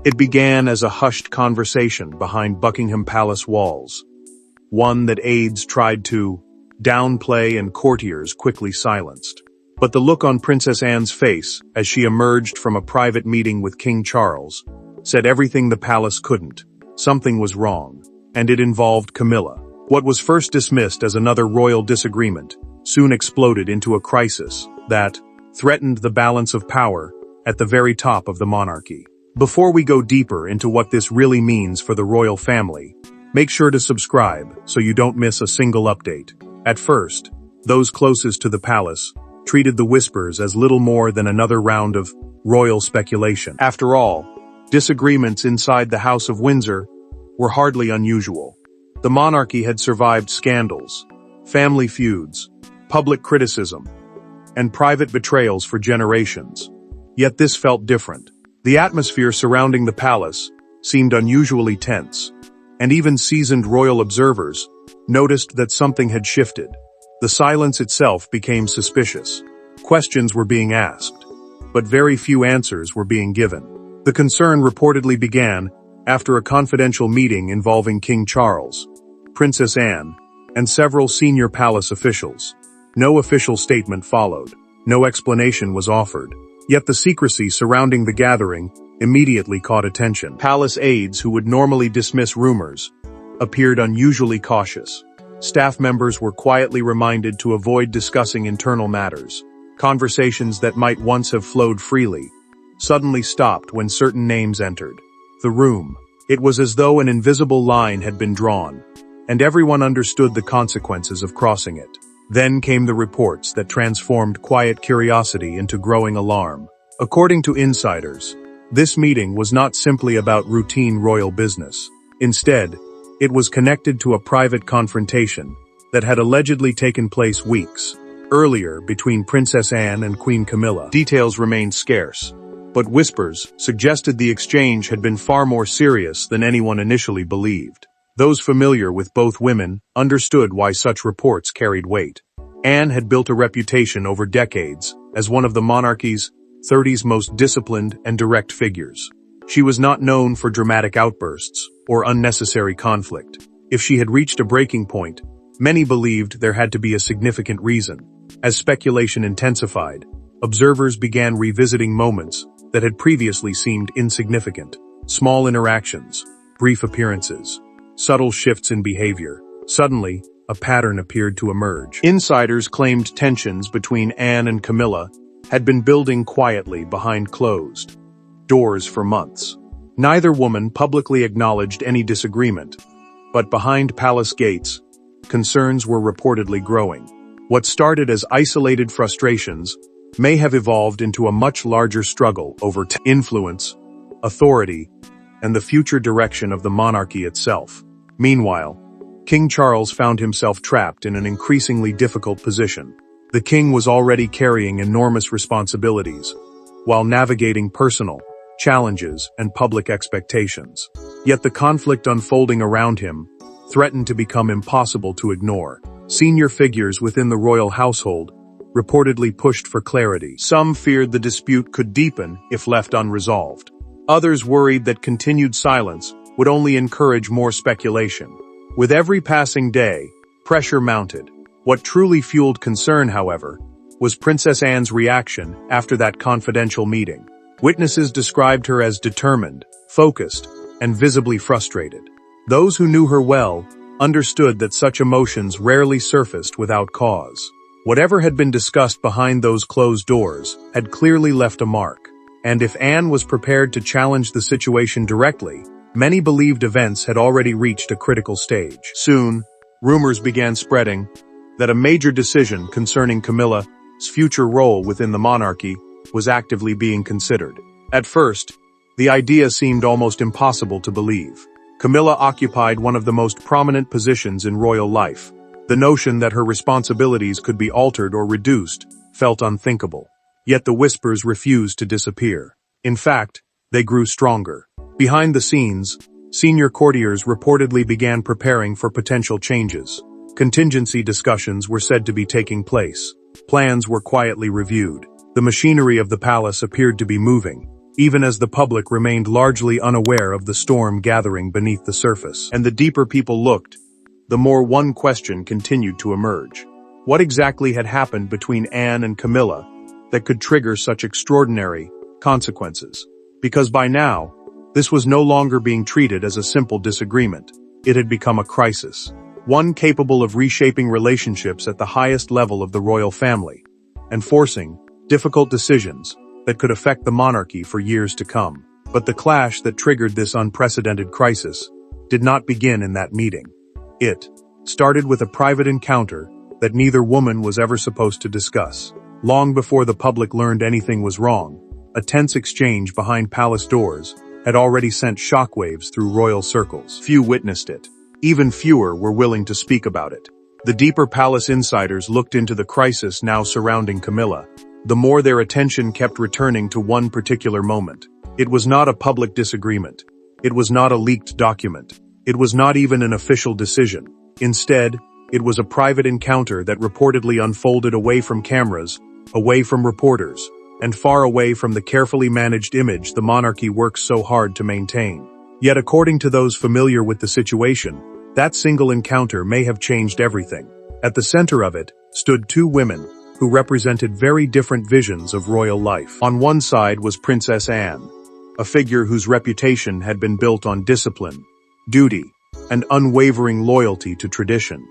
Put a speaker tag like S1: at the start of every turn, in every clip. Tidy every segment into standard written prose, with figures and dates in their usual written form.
S1: It began as a hushed conversation behind Buckingham Palace walls, one that aides tried to downplay and courtiers quickly silenced. But the look on Princess Anne's face as she emerged from a private meeting with King Charles said everything the palace couldn't. Something was wrong, and it involved Camilla. What was first dismissed as another royal disagreement soon exploded into a crisis that threatened the balance of power at the very top of the monarchy. Before we go deeper into what this really means for the royal family, make sure to subscribe so you don't miss a single update. At first, those closest to the palace treated the whispers as little more than another round of royal speculation. After all, disagreements inside the House of Windsor were hardly unusual. The monarchy had survived scandals, family feuds, public criticism, and private betrayals for generations. Yet this felt different. The atmosphere surrounding the palace seemed unusually tense, and even seasoned royal observers noticed that something had shifted. The silence itself became suspicious. Questions were being asked, but very few answers were being given. The concern reportedly began after a confidential meeting involving King Charles, Princess Anne, and several senior palace officials. No official statement followed. No explanation was offered. Yet the secrecy surrounding the gathering immediately caught attention. Palace aides who would normally dismiss rumors appeared unusually cautious. Staff members were quietly reminded to avoid discussing internal matters. Conversations that might once have flowed freely suddenly stopped when certain names entered the room. It was as though an invisible line had been drawn, and everyone understood the consequences of crossing it. Then came the reports that transformed quiet curiosity into growing alarm. According to insiders, this meeting was not simply about routine royal business. Instead, it was connected to a private confrontation that had allegedly taken place weeks earlier between Princess Anne and Queen Camilla. Details remained scarce, but whispers suggested the exchange had been far more serious than anyone initially believed. Those familiar with both women understood why such reports carried weight. Anne had built a reputation over decades as one of the monarchy's 30's most disciplined and direct figures. She was not known for dramatic outbursts or unnecessary conflict. If she had reached a breaking point, many believed there had to be a significant reason. As speculation intensified, observers began revisiting moments that had previously seemed insignificant. Small interactions, brief appearances, subtle shifts in behavior. Suddenly, a pattern appeared to emerge. Insiders claimed tensions between Anne and Camilla had been building quietly behind closed doors for months. Neither woman publicly acknowledged any disagreement, but behind palace gates, concerns were reportedly growing. What started as isolated frustrations may have evolved into a much larger struggle over influence, authority, and the future direction of the monarchy itself. Meanwhile, King Charles found himself trapped in an increasingly difficult position. The king was already carrying enormous responsibilities, while navigating personal challenges and public expectations. Yet the conflict unfolding around him threatened to become impossible to ignore. Senior figures within the royal household reportedly pushed for clarity. Some feared the dispute could deepen if left unresolved. Others worried that continued silence would only encourage more speculation. With every passing day, pressure mounted. What truly fueled concern, however, was Princess Anne's reaction after that confidential meeting. Witnesses described her as determined, focused, and visibly frustrated. Those who knew her well understood that such emotions rarely surfaced without cause. Whatever had been discussed behind those closed doors had clearly left a mark. And if Anne was prepared to challenge the situation directly, many believed events had already reached a critical stage. Soon, rumors began spreading that a major decision concerning Camilla's future role within the monarchy was actively being considered. At first, the idea seemed almost impossible to believe. Camilla occupied one of the most prominent positions in royal life. The notion that her responsibilities could be altered or reduced felt unthinkable. Yet the whispers refused to disappear. In fact, they grew stronger. Behind the scenes, senior courtiers reportedly began preparing for potential changes. Contingency discussions were said to be taking place. Plans were quietly reviewed. The machinery of the palace appeared to be moving, even as the public remained largely unaware of the storm gathering beneath the surface. And the deeper people looked, the more one question continued to emerge. What exactly had happened between Anne and Camilla that could trigger such extraordinary consequences? Because by now, this was no longer being treated as a simple disagreement. It had become a crisis, one capable of reshaping relationships at the highest level of the royal family, and forcing difficult decisions that could affect the monarchy for years to come. But the clash that triggered this unprecedented crisis did not begin in that meeting. It started with a private encounter that neither woman was ever supposed to discuss. Long before the public learned anything was wrong, a tense exchange behind palace doors had already sent shockwaves through royal circles. Few witnessed it. Even fewer were willing to speak about it. The deeper palace insiders looked into the crisis now surrounding Camilla. The more their attention kept returning to one particular moment. It was not a public disagreement. It was not a leaked document. It was not even an official decision. Instead, it was a private encounter that reportedly unfolded away from cameras, away from reporters, and far away from the carefully managed image the monarchy works so hard to maintain. Yet according to those familiar with the situation, that single encounter may have changed everything. At the center of it stood two women who represented very different visions of royal life. On one side was Princess Anne, a figure whose reputation had been built on discipline, duty, and unwavering loyalty to tradition.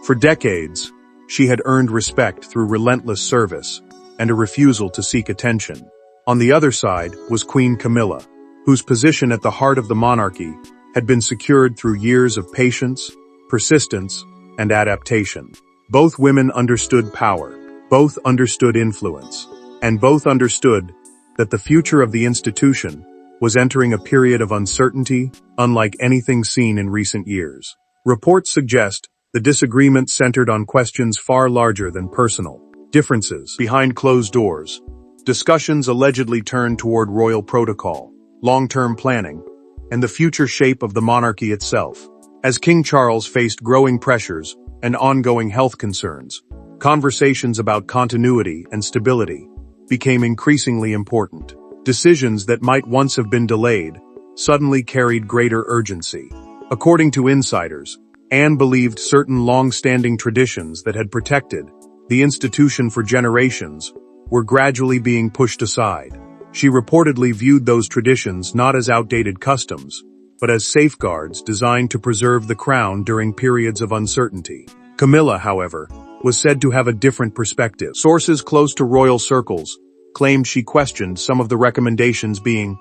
S1: For decades, she had earned respect through relentless service and a refusal to seek attention. On the other side was Queen Camilla, whose position at the heart of the monarchy had been secured through years of patience, persistence, and adaptation. Both women understood power, both understood influence, and both understood that the future of the institution was entering a period of uncertainty unlike anything seen in recent years. Reports suggest the disagreement centered on questions far larger than personal differences. Behind closed doors, discussions allegedly turned toward royal protocol, long-term planning, and the future shape of the monarchy itself. As King Charles faced growing pressures and ongoing health concerns, conversations about continuity and stability became increasingly important. Decisions that might once have been delayed suddenly carried greater urgency. According to insiders, Anne believed certain long-standing traditions that had protected the institution for generations were gradually being pushed aside. She reportedly viewed those traditions not as outdated customs, but as safeguards designed to preserve the crown during periods of uncertainty. Camilla, however, was said to have a different perspective. Sources close to royal circles claimed she questioned some of the recommendations being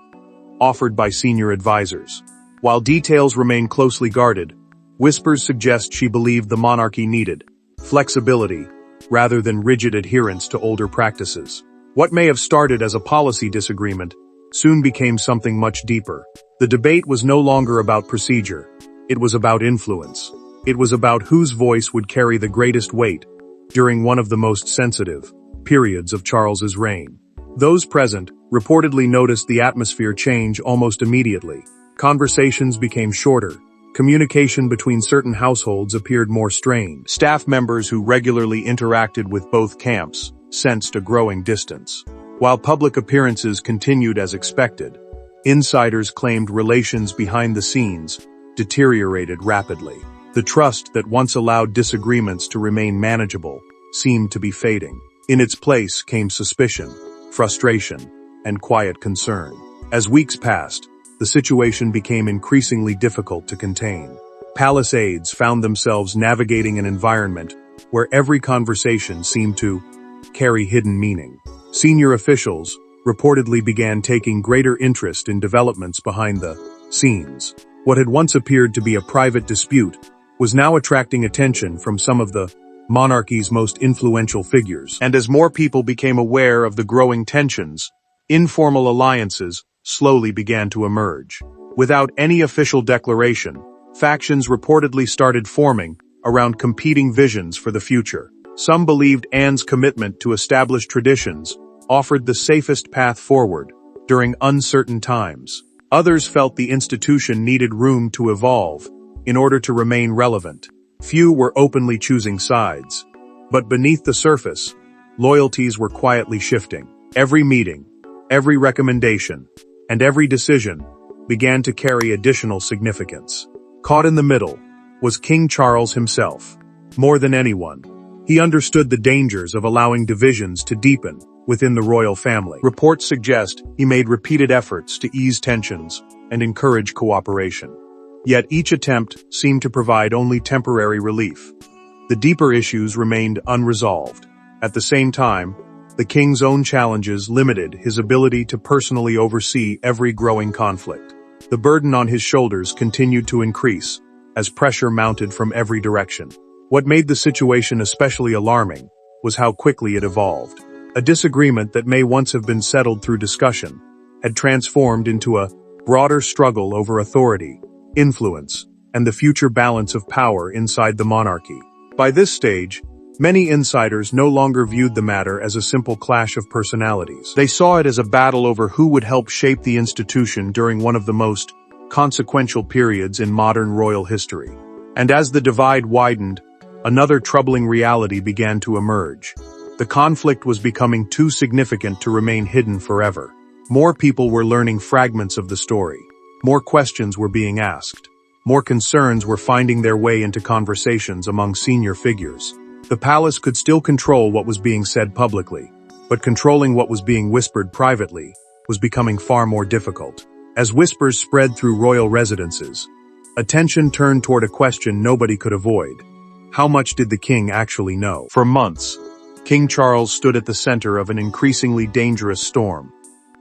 S1: offered by senior advisors. While details remain closely guarded, whispers suggest she believed the monarchy needed flexibility rather than rigid adherence to older practices. What may have started as a policy disagreement soon became something much deeper. The debate was no longer about procedure. It was about influence. It was about whose voice would carry the greatest weight during one of the most sensitive periods of Charles's reign. Those present reportedly noticed the atmosphere change almost immediately. Conversations became shorter. Communication between certain households appeared more strained. Staff members who regularly interacted with both camps sensed a growing distance. While public appearances continued as expected, insiders claimed relations behind the scenes deteriorated rapidly. The trust that once allowed disagreements to remain manageable seemed to be fading. In its place came suspicion, frustration, and quiet concern. As weeks passed, the situation became increasingly difficult to contain. Palace aides found themselves navigating an environment where every conversation seemed to carry hidden meaning. Senior officials reportedly began taking greater interest in developments behind the scenes. What had once appeared to be a private dispute was now attracting attention from some of the monarchy's most influential figures. And as more people became aware of the growing tensions, informal alliances slowly began to emerge. Without any official declaration, factions reportedly started forming around competing visions for the future. Some believed Anne's commitment to established traditions offered the safest path forward during uncertain times. Others felt the institution needed room to evolve in order to remain relevant. Few were openly choosing sides, but beneath the surface, loyalties were quietly shifting. Every meeting, every recommendation, and every decision began to carry additional significance. Caught in the middle was King Charles himself. More than anyone, he understood the dangers of allowing divisions to deepen within the royal family. Reports suggest he made repeated efforts to ease tensions and encourage cooperation. Yet each attempt seemed to provide only temporary relief. The deeper issues remained unresolved. At the same time, the king's own challenges limited his ability to personally oversee every growing conflict. The burden on his shoulders continued to increase as pressure mounted from every direction. What made the situation especially alarming was how quickly it evolved. A disagreement that may once have been settled through discussion had transformed into a broader struggle over authority, influence, and the future balance of power inside the monarchy. By this stage, many insiders no longer viewed the matter as a simple clash of personalities. They saw it as a battle over who would help shape the institution during one of the most consequential periods in modern royal history. And as the divide widened, another troubling reality began to emerge. The conflict was becoming too significant to remain hidden forever. More people were learning fragments of the story. More questions were being asked. More concerns were finding their way into conversations among senior figures. The palace could still control what was being said publicly, but controlling what was being whispered privately was becoming far more difficult. As whispers spread through royal residences, attention turned toward a question nobody could avoid. How much did the king actually know? For months, King Charles stood at the center of an increasingly dangerous storm,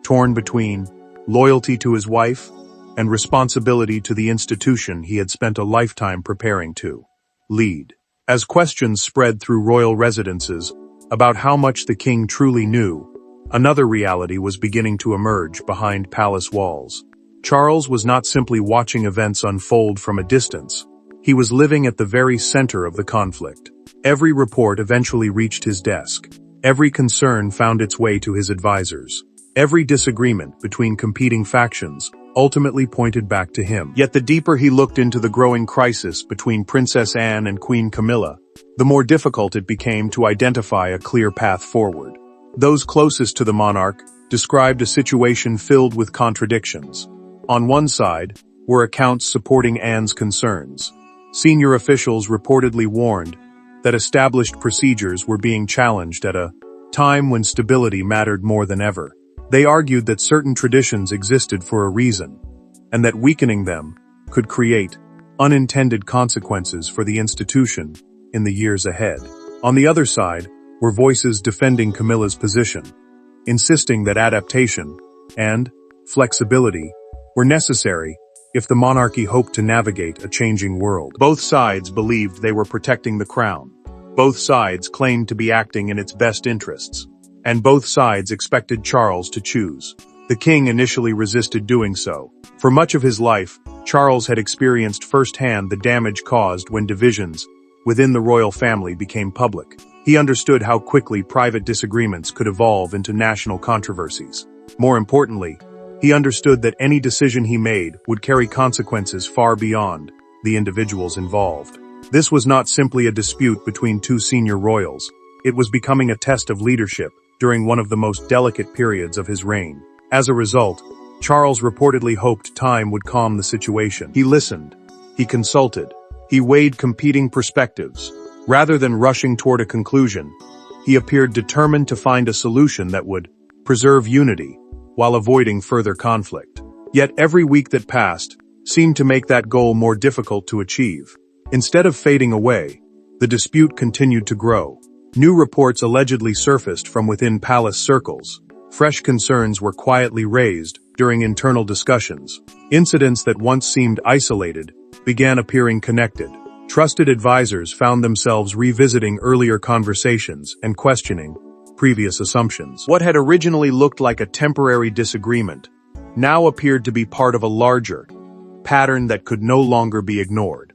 S1: torn between loyalty to his wife and responsibility to the institution he had spent a lifetime preparing to lead. As questions spread through royal residences about how much the king truly knew, another reality was beginning to emerge behind palace walls. Charles was not simply watching events unfold from a distance. He was living at the very center of the conflict. Every report eventually reached his desk. Every concern found its way to his advisors. Every disagreement between competing factions ultimately pointed back to him. Yet the deeper he looked into the growing crisis between Princess Anne and Queen Camilla, the more difficult it became to identify a clear path forward. Those closest to the monarch described a situation filled with contradictions. On one side were accounts supporting Anne's concerns. Senior officials reportedly warned that established procedures were being challenged at a time when stability mattered more than ever. They argued that certain traditions existed for a reason, and that weakening them could create unintended consequences for the institution in the years ahead. On the other side were voices defending Camilla's position, insisting that adaptation and flexibility were necessary if the monarchy hoped to navigate a changing world. Both sides believed they were protecting the crown. Both sides claimed to be acting in its best interests. And both sides expected Charles to choose. The king initially resisted doing so. For much of his life, Charles had experienced firsthand the damage caused when divisions within the royal family became public. He understood how quickly private disagreements could evolve into national controversies. More importantly, he understood that any decision he made would carry consequences far beyond the individuals involved. This was not simply a dispute between two senior royals. It was becoming a test of leadership during one of the most delicate periods of his reign. As a result, Charles reportedly hoped time would calm the situation. He listened. He consulted. He weighed competing perspectives. Rather than rushing toward a conclusion, he appeared determined to find a solution that would preserve unity while avoiding further conflict. Yet every week that passed seemed to make that goal more difficult to achieve. Instead of fading away, the dispute continued to grow. New reports allegedly surfaced from within palace circles. Fresh concerns were quietly raised during internal discussions. Incidents that once seemed isolated began appearing connected. Trusted advisors found themselves revisiting earlier conversations and questioning previous assumptions. What had originally looked like a temporary disagreement now appeared to be part of a larger pattern that could no longer be ignored.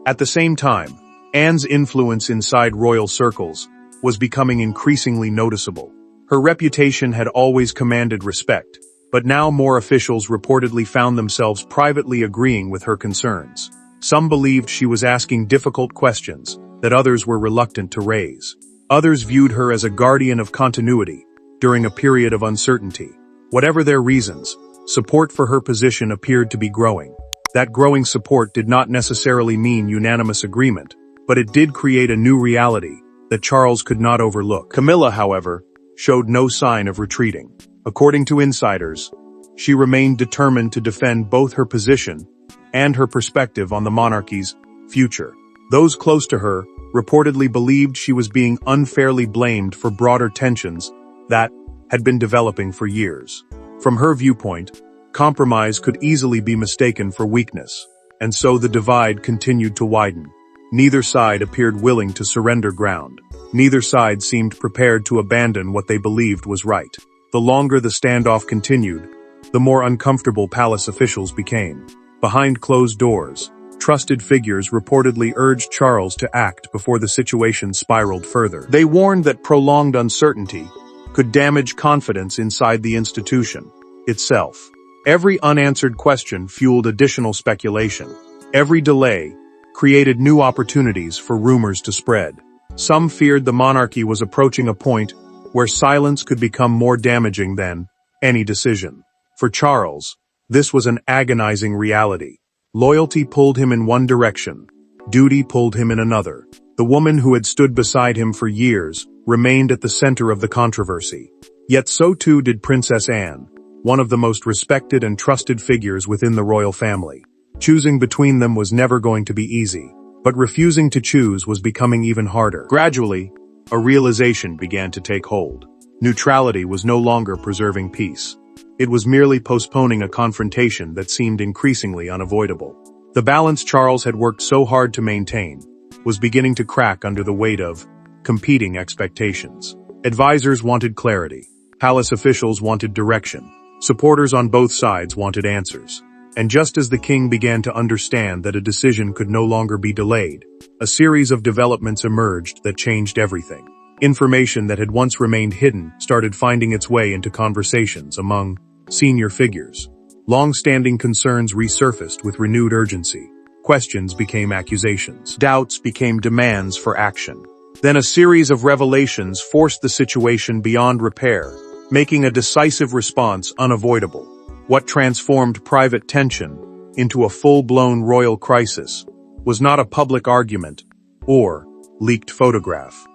S1: At the same time, Anne's influence inside royal circles was becoming increasingly noticeable. Her reputation had always commanded respect, but now more officials reportedly found themselves privately agreeing with her concerns. Some believed she was asking difficult questions that others were reluctant to raise. Others viewed her as a guardian of continuity during a period of uncertainty. Whatever their reasons, Support for her position appeared to be growing. That growing support did not necessarily mean unanimous agreement, but it did create a new reality that Charles could not overlook. Camilla, however, showed no sign of retreating. According to insiders, she remained determined to defend both her position and her perspective on the monarchy's future. Those close to her reportedly believed she was being unfairly blamed for broader tensions that had been developing for years. From her viewpoint, compromise could easily be mistaken for weakness, and so the divide continued to widen. Neither side appeared willing to surrender ground. Neither side seemed prepared to abandon what they believed was right. The longer the standoff continued, the more uncomfortable palace officials became. Behind closed doors, trusted figures reportedly urged Charles to act before the situation spiraled further. They warned that prolonged uncertainty could damage confidence inside the institution itself. Every unanswered question fueled additional speculation. Every delay created new opportunities for rumors to spread. Some feared the monarchy was approaching a point where silence could become more damaging than any decision. For Charles, this was an agonizing reality. Loyalty pulled him in one direction. Duty pulled him in another. The woman who had stood beside him for years remained at the center of the controversy. Yet so too did Princess Anne, one of the most respected and trusted figures within the royal family. Choosing between them was never going to be easy, but refusing to choose was becoming even harder. Gradually, a realization began to take hold. Neutrality was no longer preserving peace. It was merely postponing a confrontation that seemed increasingly unavoidable. The balance Charles had worked so hard to maintain was beginning to crack under the weight of competing expectations. Advisors wanted clarity. Palace officials wanted direction. Supporters on both sides wanted answers. And just as the king began to understand that a decision could no longer be delayed, a series of developments emerged that changed everything. Information that had once remained hidden started finding its way into conversations among senior figures. Long-standing concerns resurfaced with renewed urgency. Questions became accusations. Doubts became demands for action. Then a series of revelations forced the situation beyond repair, making a decisive response unavoidable. What transformed private tension into a full-blown royal crisis was not a public argument or leaked photograph.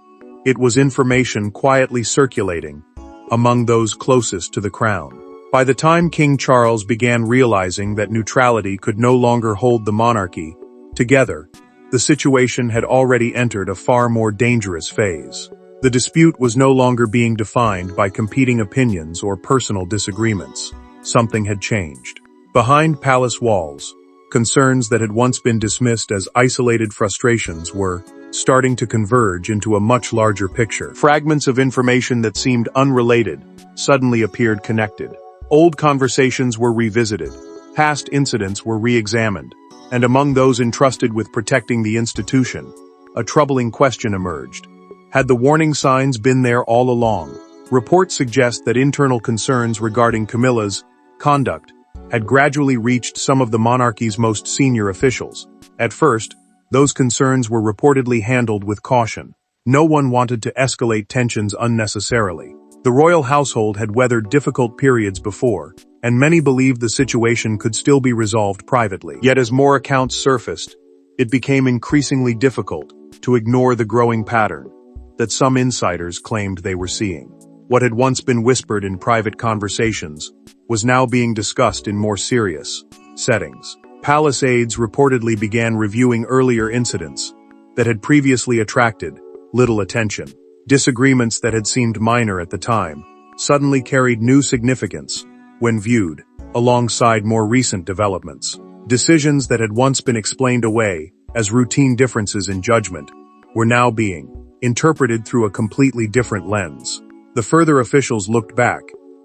S1: It was information quietly circulating among those closest to the crown. By the time King Charles began realizing that neutrality could no longer hold the monarchy together, the situation had already entered a far more dangerous phase. The dispute was no longer being defined by competing opinions or personal disagreements. Something had changed. Behind palace walls, concerns that had once been dismissed as isolated frustrations were starting to converge into a much larger picture. Fragments of information that seemed unrelated suddenly appeared connected. Old conversations were revisited, past incidents were re-examined, and among those entrusted with protecting the institution, a troubling question emerged. Had the warning signs been there all along? Reports suggest that internal concerns regarding Camilla's conduct had gradually reached some of the monarchy's most senior officials. At first, those concerns were reportedly handled with caution. No one wanted to escalate tensions unnecessarily. The royal household had weathered difficult periods before, and many believed the situation could still be resolved privately. Yet as more accounts surfaced, it became increasingly difficult to ignore the growing pattern that some insiders claimed they were seeing. What had once been whispered in private conversations was now being discussed in more serious settings. Palace aides reportedly began reviewing earlier incidents that had previously attracted little attention. Disagreements that had seemed minor at the time suddenly carried new significance when viewed alongside more recent developments. Decisions that had once been explained away as routine differences in judgment were now being interpreted through a completely different lens. The further officials looked back,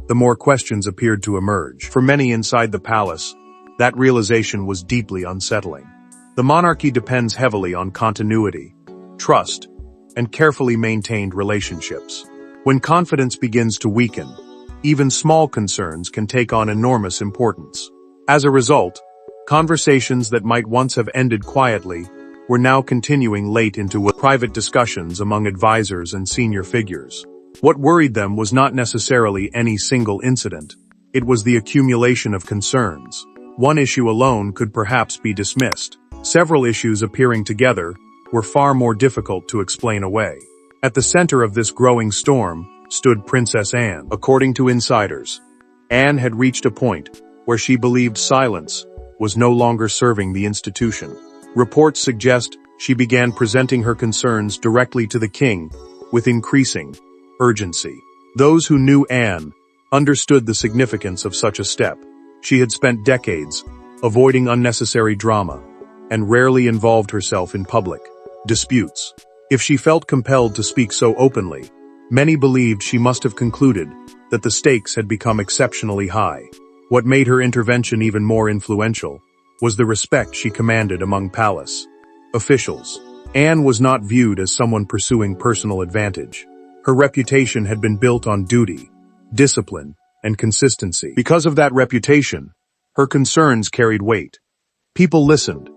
S1: the more questions appeared to emerge. For many inside the palace, that realization was deeply unsettling. The monarchy depends heavily on continuity, trust, and carefully maintained relationships. When confidence begins to weaken, even small concerns can take on enormous importance. As a result, conversations that might once have ended quietly were now continuing late into private discussions among advisors and senior figures. What worried them was not necessarily any single incident, It was the accumulation of concerns. One issue alone could perhaps be dismissed. Several issues appearing together were far more difficult to explain away. At the center of this growing storm stood Princess Anne. According to insiders, Anne had reached a point where she believed silence was no longer serving the institution. Reports suggest she began presenting her concerns directly to the king with increasing urgency. Those who knew Anne understood the significance of such a step. She had spent decades avoiding unnecessary drama and rarely involved herself in public disputes. If she felt compelled to speak so openly, many believed she must have concluded that the stakes had become exceptionally high. What made her intervention even more influential was the respect she commanded among palace officials. Anne was not viewed as someone pursuing personal advantage. Her reputation had been built on duty, discipline, and consistency. Because of that reputation, her concerns carried weight. People listened,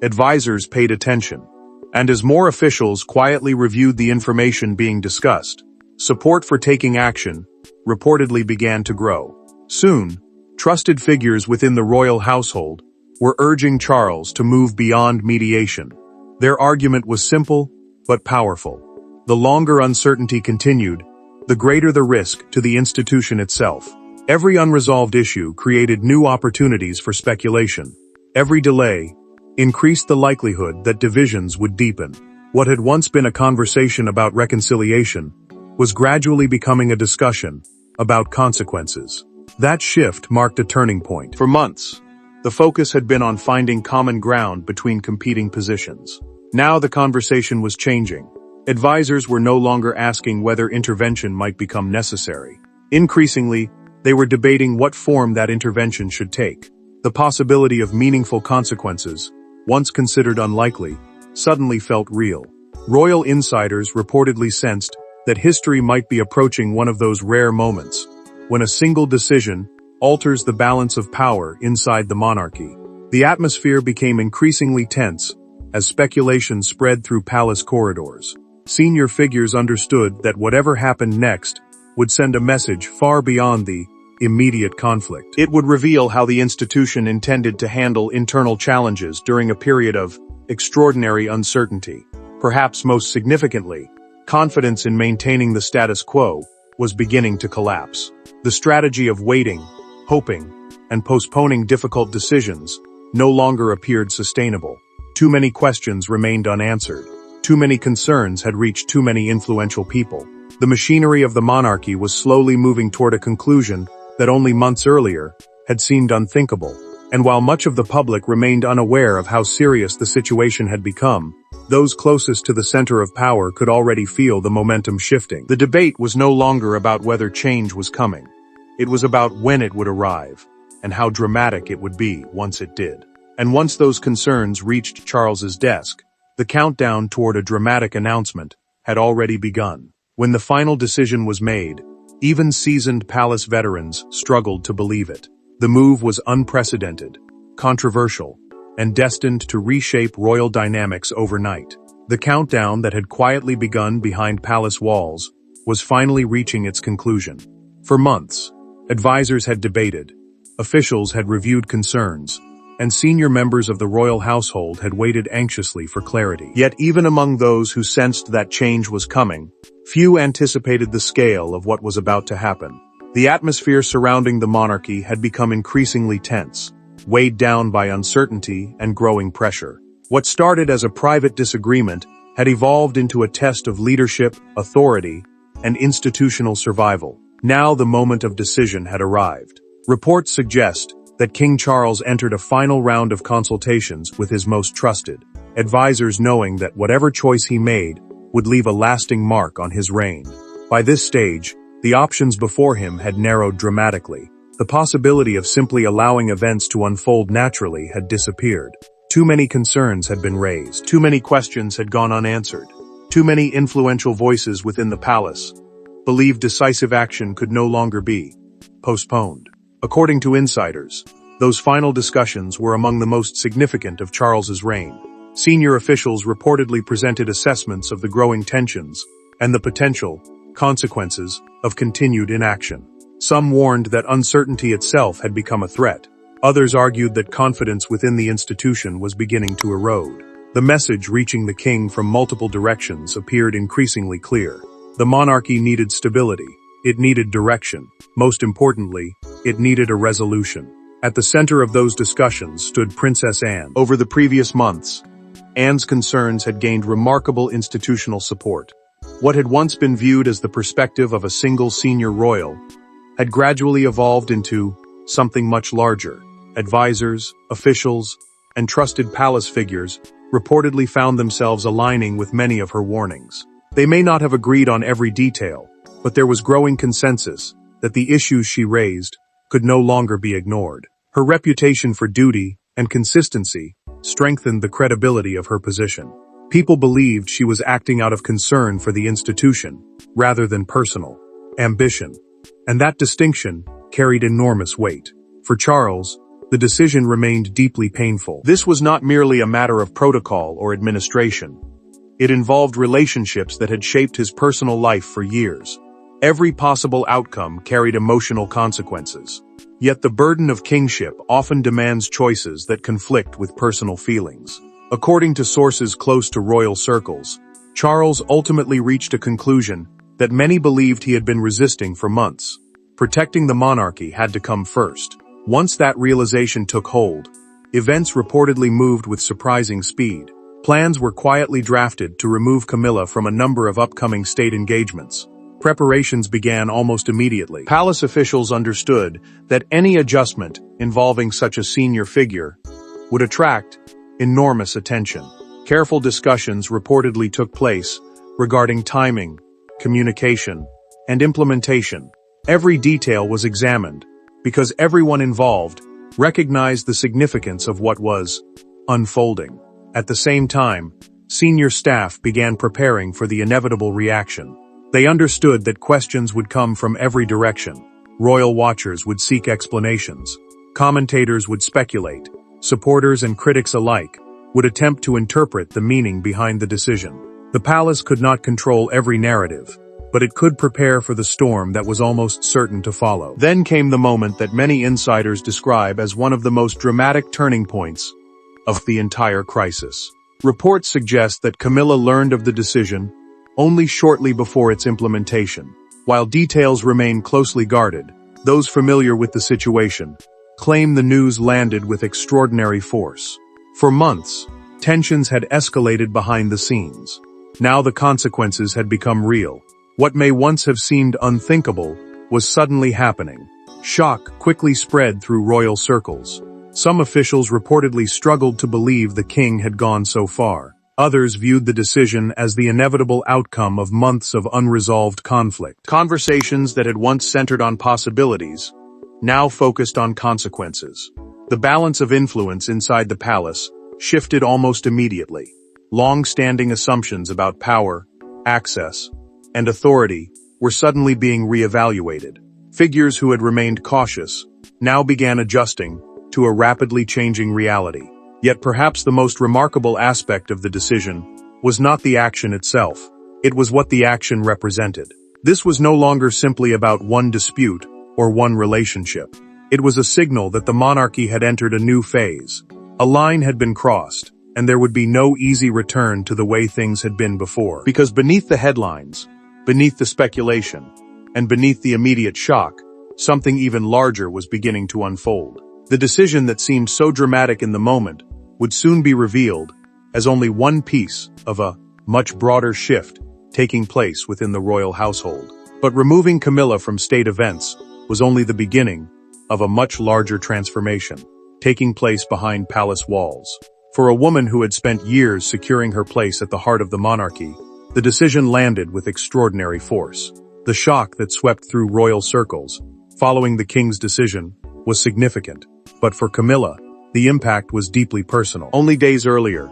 S1: advisors paid attention, and as more officials quietly reviewed the information being discussed, support for taking action reportedly began to grow. Soon, trusted figures within the royal household were urging Charles to move beyond mediation. Their argument was simple but powerful. The longer uncertainty continued, the greater the risk to the institution itself. Every unresolved issue created new opportunities for speculation. Every delay increased the likelihood that divisions would deepen. What had once been a conversation about reconciliation was gradually becoming a discussion about consequences. That shift marked a turning point. For months, the focus had been on finding common ground between competing positions. Now the conversation was changing. Advisors were no longer asking whether intervention might become necessary. Increasingly, they were debating what form that intervention should take. The possibility of meaningful consequences, once considered unlikely, suddenly felt real. Royal insiders reportedly sensed that history might be approaching one of those rare moments when a single decision alters the balance of power inside the monarchy. The atmosphere became increasingly tense as speculation spread through palace corridors. Senior figures understood that whatever happened next would send a message far beyond the immediate conflict. It would reveal how the institution intended to handle internal challenges during a period of extraordinary uncertainty. Perhaps most significantly, confidence in maintaining the status quo was beginning to collapse. The strategy of waiting, hoping, and postponing difficult decisions no longer appeared sustainable. Too many questions remained unanswered. Too many concerns had reached too many influential people. The machinery of the monarchy was slowly moving toward a conclusion that only months earlier had seemed unthinkable. And while much of the public remained unaware of how serious the situation had become, those closest to the center of power could already feel the momentum shifting. The debate was no longer about whether change was coming. It was about when it would arrive, and how dramatic it would be once it did. And once those concerns reached Charles's desk, the countdown toward a dramatic announcement had already begun. When the final decision was made, even seasoned palace veterans struggled to believe it. The move was unprecedented, controversial, and destined to reshape royal dynamics overnight. The countdown that had quietly begun behind palace walls was finally reaching its conclusion. For months, advisors had debated, officials had reviewed concerns, and senior members of the royal household had waited anxiously for clarity. Yet even among those who sensed that change was coming, few anticipated the scale of what was about to happen. The atmosphere surrounding the monarchy had become increasingly tense, weighed down by uncertainty and growing pressure. What started as a private disagreement had evolved into a test of leadership, authority, and institutional survival. Now the moment of decision had arrived. Reports suggest that King Charles entered a final round of consultations with his most trusted advisors, knowing that whatever choice he made would leave a lasting mark on his reign. By this stage, the options before him had narrowed dramatically. The possibility of simply allowing events to unfold naturally had disappeared. Too many concerns had been raised. Too many questions had gone unanswered. Too many influential voices within the palace believed decisive action could no longer be postponed. According to insiders, those final discussions were among the most significant of Charles's reign. Senior officials reportedly presented assessments of the growing tensions and the potential consequences of continued inaction. Some warned that uncertainty itself had become a threat. Others argued that confidence within the institution was beginning to erode. The message reaching the king from multiple directions appeared increasingly clear. The monarchy needed stability. It needed direction. Most importantly, it needed a resolution. At the center of those discussions stood Princess Anne. Over the previous months, Anne's concerns had gained remarkable institutional support. What had once been viewed as the perspective of a single senior royal had gradually evolved into something much larger. Advisors, officials, and trusted palace figures reportedly found themselves aligning with many of her warnings. They may not have agreed on every detail, but there was growing consensus that the issues she raised could no longer be ignored. Her reputation for duty and consistency strengthened the credibility of her position. People believed she was acting out of concern for the institution, rather than personal ambition. And that distinction carried enormous weight. For Charles, the decision remained deeply painful. This was not merely a matter of protocol or administration. It involved relationships that had shaped his personal life for years. Every possible outcome carried emotional consequences. Yet the burden of kingship often demands choices that conflict with personal feelings. According to sources close to royal circles, Charles ultimately reached a conclusion that many believed he had been resisting for months. Protecting the monarchy had to come first. Once that realization took hold, events reportedly moved with surprising speed. Plans were quietly drafted to remove Camilla from a number of upcoming state engagements. Preparations began almost immediately. Palace officials understood that any adjustment involving such a senior figure would attract enormous attention. Careful discussions reportedly took place regarding timing, communication, and implementation. Every detail was examined because everyone involved recognized the significance of what was unfolding. At the same time, senior staff began preparing for the inevitable reaction. They understood that questions would come from every direction. Royal watchers would seek explanations. Commentators would speculate. Supporters and critics alike would attempt to interpret the meaning behind the decision. The palace could not control every narrative, but it could prepare for the storm that was almost certain to follow. Then came the moment that many insiders describe as one of the most dramatic turning points of the entire crisis. Reports suggest that Camilla learned of the decision only shortly before its implementation. While details remain closely guarded, those familiar with the situation claim the news landed with extraordinary force. For months, tensions had escalated behind the scenes. Now the consequences had become real. What may once have seemed unthinkable was suddenly happening. Shock quickly spread through royal circles. Some officials reportedly struggled to believe the king had gone so far. Others viewed the decision as the inevitable outcome of months of unresolved conflict. Conversations that had once centered on possibilities now focused on consequences. The balance of influence inside the palace shifted almost immediately. Long-standing assumptions about power, access, and authority were suddenly being re-evaluated. Figures who had remained cautious now began adjusting to a rapidly changing reality. Yet perhaps the most remarkable aspect of the decision was not the action itself. It was what the action represented. This was no longer simply about one dispute or one relationship. It was a signal that the monarchy had entered a new phase. A line had been crossed, and there would be no easy return to the way things had been before. Because beneath the headlines, beneath the speculation, and beneath the immediate shock, something even larger was beginning to unfold. The decision that seemed so dramatic in the moment would soon be revealed as only one piece of a much broader shift taking place within the royal household. But removing Camilla from state events was only the beginning of a much larger transformation taking place behind palace walls. For a woman who had spent years securing her place at the heart of the monarchy, the decision landed with extraordinary force. The shock that swept through royal circles following the king's decision was significant. But for Camilla, the impact was deeply personal. Only days earlier,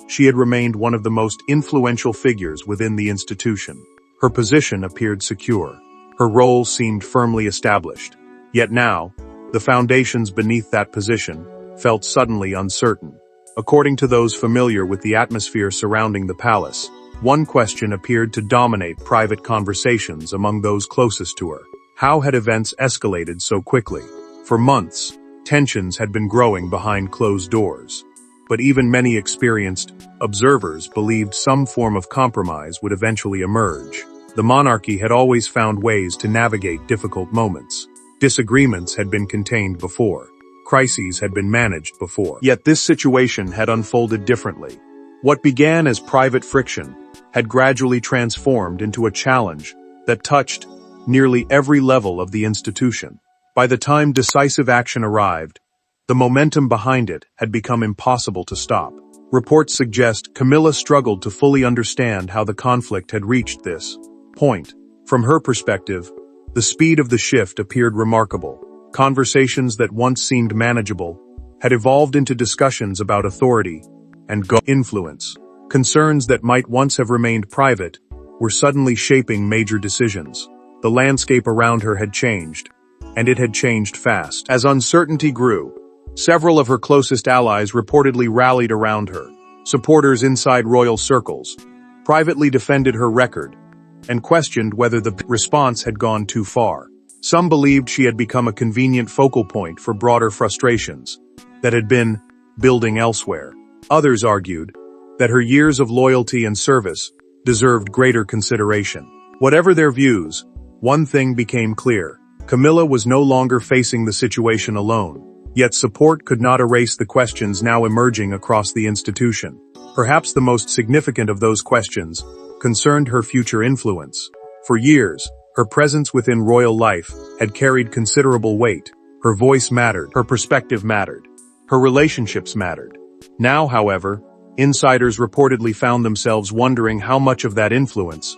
S1: she had remained one of the most influential figures within the institution. Her position appeared secure. Her role seemed firmly established. Yet now, the foundations beneath that position felt suddenly uncertain. According to those familiar with the atmosphere surrounding the palace, one question appeared to dominate private conversations among those closest to her. How had events escalated so quickly? For months, tensions had been growing behind closed doors. But even many experienced observers believed some form of compromise would eventually emerge. The monarchy had always found ways to navigate difficult moments. Disagreements had been contained before. Crises had been managed before. Yet this situation had unfolded differently. What began as private friction had gradually transformed into a challenge that touched nearly every level of the institution. By the time decisive action arrived, the momentum behind it had become impossible to stop. Reports suggest Camilla struggled to fully understand how the conflict had reached this point. From her perspective, the speed of the shift appeared remarkable. Conversations that once seemed manageable had evolved into discussions about authority and influence. Concerns that might once have remained private were suddenly shaping major decisions. The landscape around her had changed, and it had changed fast. As uncertainty grew, several of her closest allies reportedly rallied around her. Supporters inside royal circles privately defended her record and questioned whether the response had gone too far. Some believed she had become a convenient focal point for broader frustrations that had been building elsewhere. Others argued that her years of loyalty and service deserved greater consideration. Whatever their views, one thing became clear. Camilla was no longer facing the situation alone. Yet support could not erase the questions now emerging across the institution. Perhaps the most significant of those questions concerned her future influence. For years, her presence within royal life had carried considerable weight. Her voice mattered, her perspective mattered, her relationships mattered. Now, however, insiders reportedly found themselves wondering how much of that influence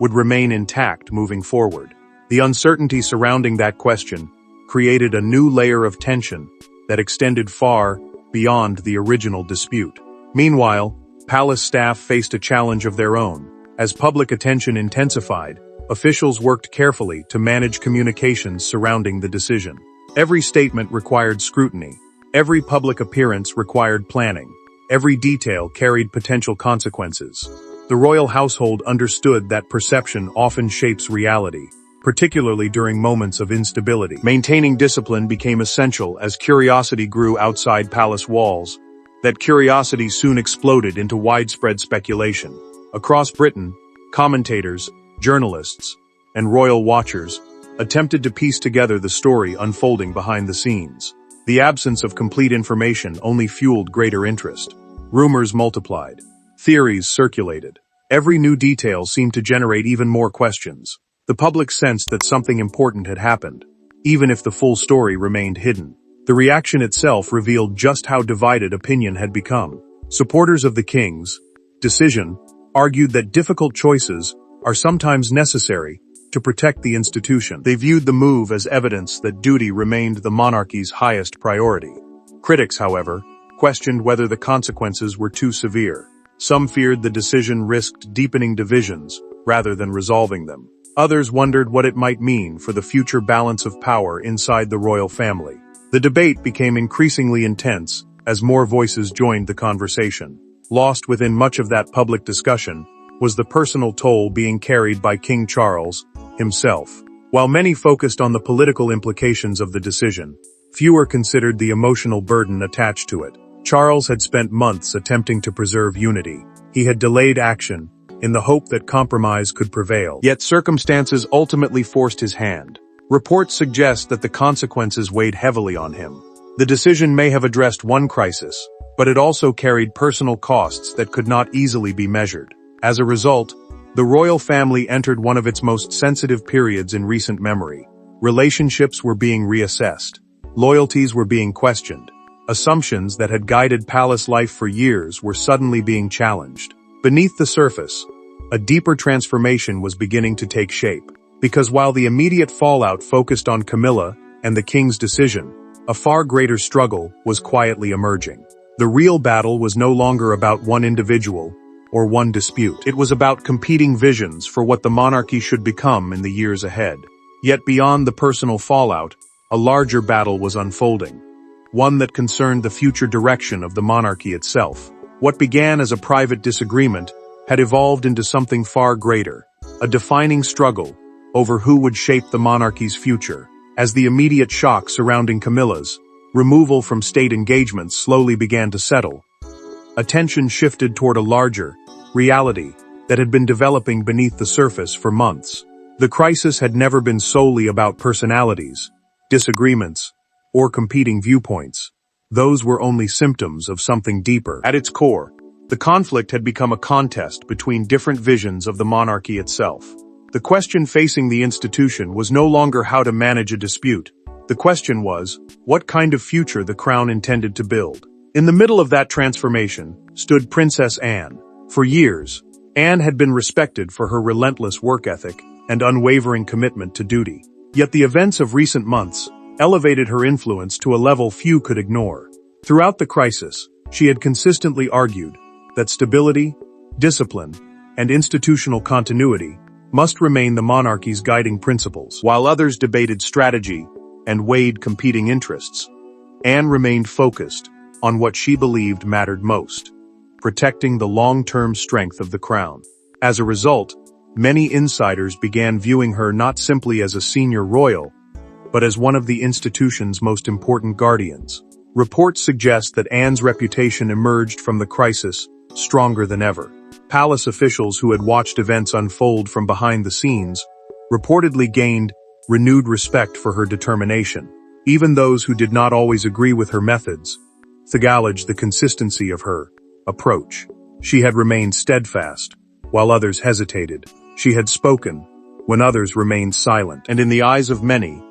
S1: would remain intact moving forward. The uncertainty surrounding that question created a new layer of tension that extended far beyond the original dispute. Meanwhile, palace staff faced a challenge of their own. As public attention intensified, officials worked carefully to manage communications surrounding the decision. Every statement required scrutiny. Every public appearance required planning. Every detail carried potential consequences. The royal household understood that perception often shapes reality, particularly during moments of instability. Maintaining discipline became essential as curiosity grew outside palace walls. That curiosity soon exploded into widespread speculation. Across Britain, commentators, journalists, and royal watchers attempted to piece together the story unfolding behind the scenes. The absence of complete information only fueled greater interest. Rumors multiplied. Theories circulated. Every new detail seemed to generate even more questions. The public sensed that something important had happened, even if the full story remained hidden. The reaction itself revealed just how divided opinion had become. Supporters of the king's decision argued that difficult choices are sometimes necessary to protect the institution. They viewed the move as evidence that duty remained the monarchy's highest priority. Critics, however, questioned whether the consequences were too severe. Some feared the decision risked deepening divisions rather than resolving them. Others wondered what it might mean for the future balance of power inside the royal family. The debate became increasingly intense as more voices joined the conversation. Lost within much of that public discussion was the personal toll being carried by King Charles himself. While many focused on the political implications of the decision, fewer considered the emotional burden attached to it. Charles had spent months attempting to preserve unity. He had delayed action in the hope that compromise could prevail. Yet circumstances ultimately forced his hand. Reports suggest that the consequences weighed heavily on him. The decision may have addressed one crisis, but it also carried personal costs that could not easily be measured. As a result, the royal family entered one of its most sensitive periods in recent memory. Relationships were being reassessed. Loyalties were being questioned. Assumptions that had guided palace life for years were suddenly being challenged. Beneath the surface, a deeper transformation was beginning to take shape. Because while the immediate fallout focused on Camilla and the king's decision, a far greater struggle was quietly emerging. The real battle was no longer about one individual or one dispute. It was about competing visions for what the monarchy should become in the years ahead. Yet beyond the personal fallout, a larger battle was unfolding. One that concerned the future direction of the monarchy itself. What began as a private disagreement had evolved into something far greater, a defining struggle over who would shape the monarchy's future. As the immediate shock surrounding Camilla's removal from state engagements slowly began to settle, attention shifted toward a larger reality that had been developing beneath the surface for months. The crisis had never been solely about personalities, disagreements, or competing viewpoints. Those were only symptoms of something deeper. At its core, the conflict had become a contest between different visions of the monarchy itself. The question facing the institution was no longer how to manage a dispute. The question was, what kind of future the crown intended to build. In the middle of that transformation stood Princess Anne. For years, Anne had been respected for her relentless work ethic and unwavering commitment to duty. Yet the events of recent months elevated her influence to a level few could ignore. Throughout the crisis, she had consistently argued that stability, discipline, and institutional continuity must remain the monarchy's guiding principles. While others debated strategy and weighed competing interests, Anne remained focused on what she believed mattered most: protecting the long-term strength of the crown. As a result, many insiders began viewing her not simply as a senior royal, but as one of the institution's most important guardians. Reports suggest that Anne's reputation emerged from the crisis stronger than ever. Palace officials who had watched events unfold from behind the scenes reportedly gained renewed respect for her determination. Even those who did not always agree with her methods acknowledged the consistency of her approach. She had remained steadfast, while others hesitated. She had spoken when others remained silent. And in the eyes of many,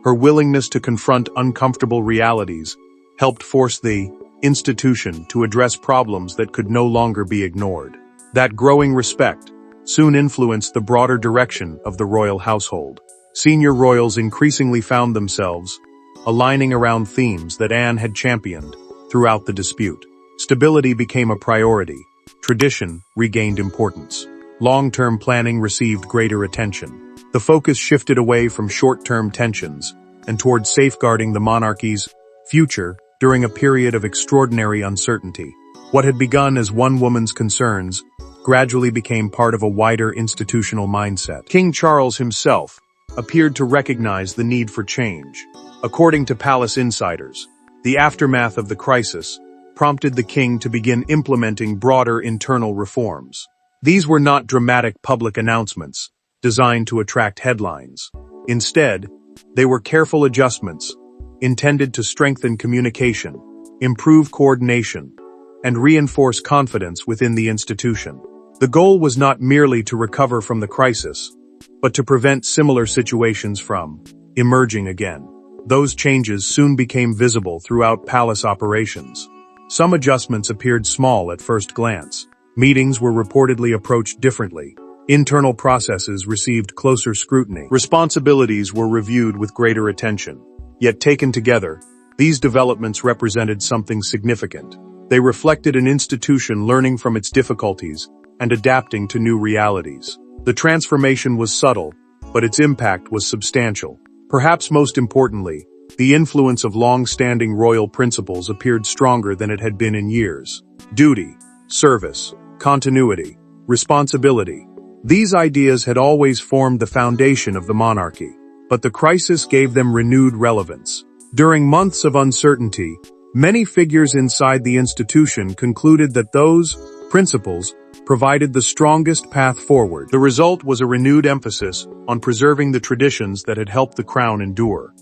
S1: her willingness to confront uncomfortable realities helped force the institution to address problems that could no longer be ignored. That growing respect soon influenced the broader direction of the royal household. Senior royals increasingly found themselves aligning around themes that Anne had championed throughout the dispute. Stability became a priority. Tradition regained importance. Long-term planning received greater attention. The focus shifted away from short-term tensions and toward safeguarding the monarchy's future during a period of extraordinary uncertainty. What had begun as one woman's concerns gradually became part of a wider institutional mindset. King Charles himself appeared to recognize the need for change. According to palace insiders, the aftermath of the crisis prompted the king to begin implementing broader internal reforms. These were not dramatic public announcements designed to attract headlines. Instead, they were careful adjustments intended to strengthen communication, improve coordination, and reinforce confidence within the institution. The goal was not merely to recover from the crisis, but to prevent similar situations from emerging again. Those changes soon became visible throughout palace operations. Some adjustments appeared small at first glance. Meetings were reportedly approached differently. Internal processes received closer scrutiny. Responsibilities were reviewed with greater attention. Yet taken together, these developments represented something significant. They reflected an institution learning from its difficulties and adapting to new realities. The transformation was subtle, but its impact was substantial. Perhaps most importantly, the influence of long-standing royal principles appeared stronger than it had been in years. Duty, service, continuity, responsibility. These ideas had always formed the foundation of the monarchy, but the crisis gave them renewed relevance. During months of uncertainty, many figures inside the institution concluded that those principles provided the strongest path forward. The result was a renewed emphasis on preserving the traditions that had helped the crown endure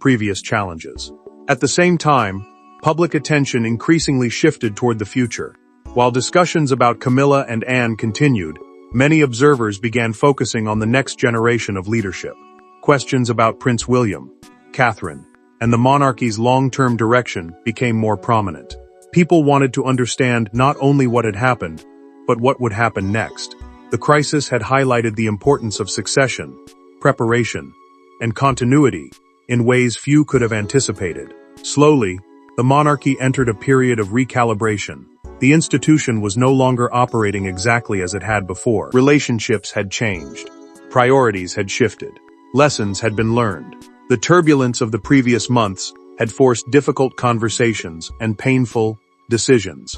S1: previous challenges. At the same time, public attention increasingly shifted toward the future. While discussions about Camilla and Anne continued, many observers began focusing on the next generation of leadership. Questions about Prince William, Catherine, and the monarchy's long-term direction became more prominent. People wanted to understand not only what had happened, but what would happen next. The crisis had highlighted the importance of succession, preparation, and continuity in ways few could have anticipated. Slowly, the monarchy entered a period of recalibration. The institution was no longer operating exactly as it had before. Relationships had changed. Priorities had shifted. Lessons had been learned. The turbulence of the previous months had forced difficult conversations and painful decisions.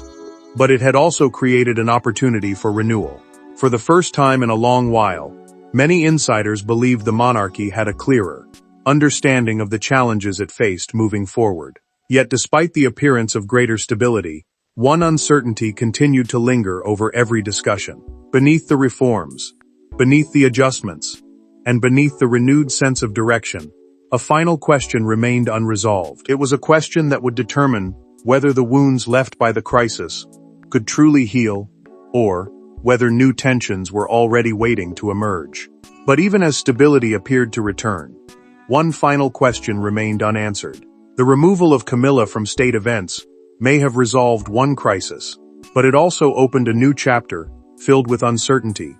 S1: But it had also created an opportunity for renewal. For the first time in a long while, Many insiders believed the monarchy had a clearer understanding of the challenges it faced moving forward. Yet despite the appearance of greater stability, one uncertainty continued to linger over every discussion. Beneath the reforms, beneath the adjustments, and beneath the renewed sense of direction, a final question remained unresolved. It was a question that would determine whether the wounds left by the crisis could truly heal, or whether new tensions were already waiting to emerge. But even as stability appeared to return, one final question remained unanswered. The removal of Camilla from state events may have resolved one crisis, but it also opened a new chapter filled with uncertainty,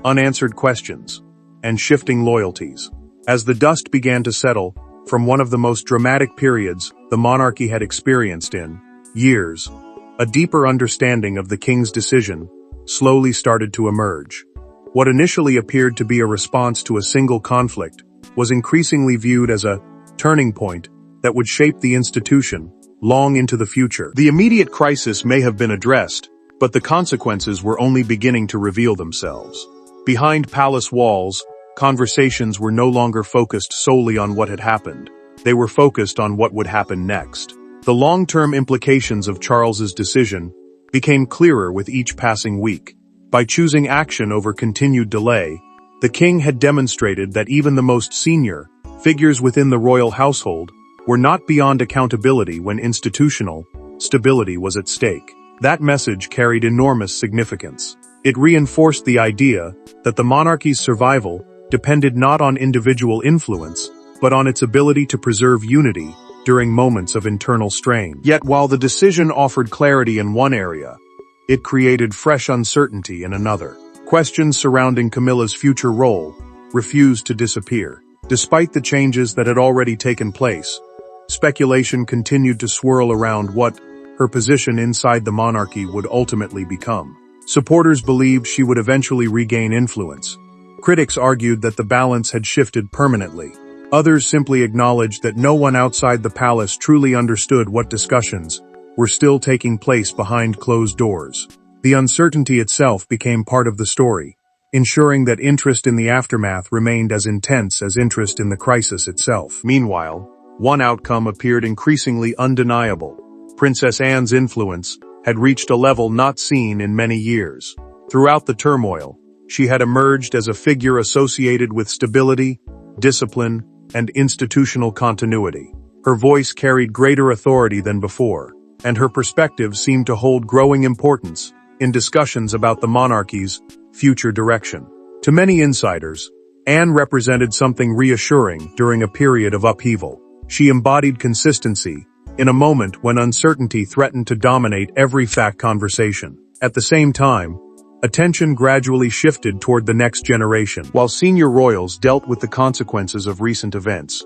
S1: unanswered questions, and shifting loyalties. As the dust began to settle from one of the most dramatic periods the monarchy had experienced in years, a deeper understanding of the king's decision slowly started to emerge. What initially appeared to be a response to a single conflict was increasingly viewed as a turning point that would shape the institution long into the future. The immediate crisis may have been addressed, but the consequences were only beginning to reveal themselves. Behind palace walls, conversations were no longer focused solely on what had happened. They were focused on what would happen next. The long-term implications of Charles's decision became clearer with each passing week. By choosing action over continued delay, the king had demonstrated that even the most senior figures within the royal household were not beyond accountability when institutional stability was at stake. That message carried enormous significance. It reinforced the idea that the monarchy's survival depended not on individual influence, but on its ability to preserve unity during moments of internal strain. Yet while the decision offered clarity in one area, it created fresh uncertainty in another. Questions surrounding Camilla's future role refused to disappear. Despite the changes that had already taken place, speculation continued to swirl around what her position inside the monarchy would ultimately become. Supporters believed she would eventually regain influence. Critics argued that the balance had shifted permanently. Others simply acknowledged that no one outside the palace truly understood what discussions were still taking place behind closed doors. The uncertainty itself became part of the story, ensuring that interest in the aftermath remained as intense as interest in the crisis itself. Meanwhile, one outcome appeared increasingly undeniable. Princess Anne's influence had reached a level not seen in many years. Throughout the turmoil, she had emerged as a figure associated with stability, discipline, and institutional continuity. Her voice carried greater authority than before, and her perspective seemed to hold growing importance in discussions about the monarchy's future direction. To many insiders, Anne represented something reassuring during a period of upheaval. She embodied consistency in a moment when uncertainty threatened to dominate every fact conversation. At the same time, attention gradually shifted toward the next generation. While senior royals dealt with the consequences of recent events,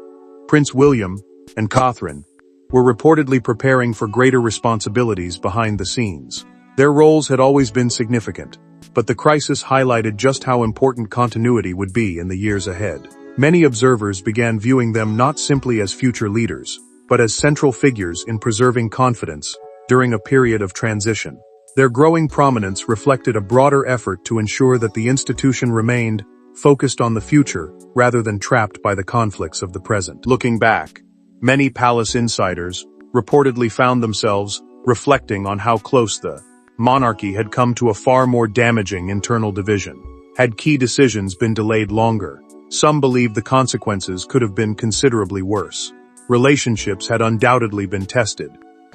S1: Prince William and Catherine were reportedly preparing for greater responsibilities behind the scenes. Their roles had always been significant, but the crisis highlighted just how important continuity would be in the years ahead. Many observers began viewing them not simply as future leaders, but as central figures in preserving confidence during a period of transition. Their growing prominence reflected a broader effort to ensure that the institution remained focused on the future rather than trapped by the conflicts of the present. Looking back, many palace insiders reportedly found themselves reflecting on how close the monarchy had come to a far more damaging internal division. Had key decisions been delayed longer, some believed the consequences could have been considerably worse. Relationships had undoubtedly been tested,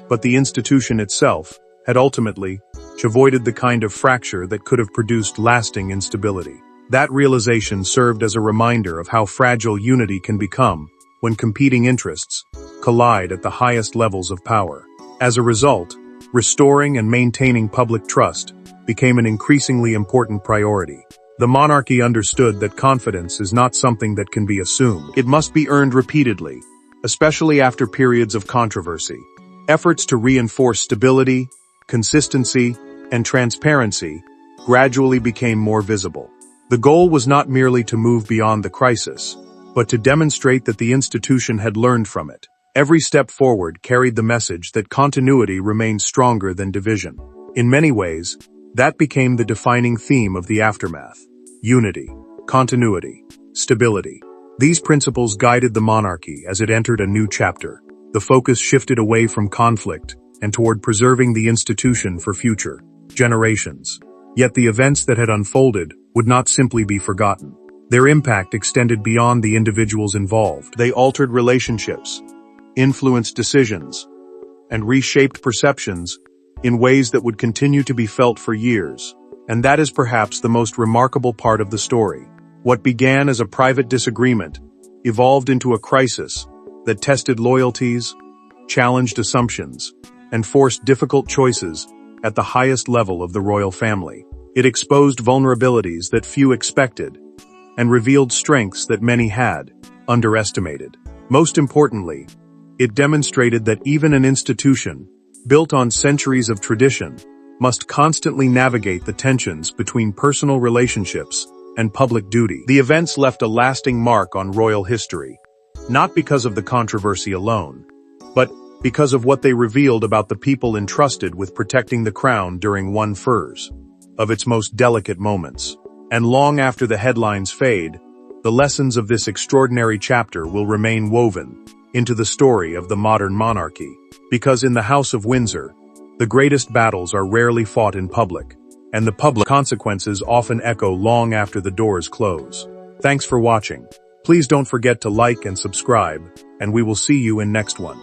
S1: but the institution itself had ultimately avoided the kind of fracture that could have produced lasting instability. That realization served as a reminder of how fragile unity can become when competing interests collide at the highest levels of power. As a result, restoring and maintaining public trust became an increasingly important priority. The monarchy understood that confidence is not something that can be assumed. It must be earned repeatedly, especially after periods of controversy. Efforts to reinforce stability, consistency, and transparency gradually became more visible. The goal was not merely to move beyond the crisis, but to demonstrate that the institution had learned from it. Every step forward carried the message that continuity remained stronger than division. In many ways, that became the defining theme of the aftermath: unity. continuity, stability. These principles guided the monarchy as it entered a new chapter. The focus shifted away from conflict and toward preserving the institution for future generations. Yet the events that had unfolded would not simply be forgotten. Their impact extended beyond the individuals involved. They altered relationships, influenced decisions, and reshaped perceptions in ways that would continue to be felt for years. And that is perhaps the most remarkable part of the story. What began as a private disagreement evolved into a crisis that tested loyalties, challenged assumptions, and forced difficult choices at the highest level of the royal family. It exposed vulnerabilities that few expected and revealed strengths that many had underestimated. Most importantly, it demonstrated that even an institution built on centuries of tradition must constantly navigate the tensions between personal relationships and public duty. The events left a lasting mark on royal history, not because of the controversy alone, but because of what they revealed about the people entrusted with protecting the crown during one of its most delicate moments. And long after the headlines fade, the lessons of this extraordinary chapter will remain woven into the story of the modern monarchy. Because in the House of Windsor, the greatest battles are rarely fought in public, and the public consequences often echo long after the doors close. Thanks for watching. Please don't forget to like and subscribe, and we will see you in next one.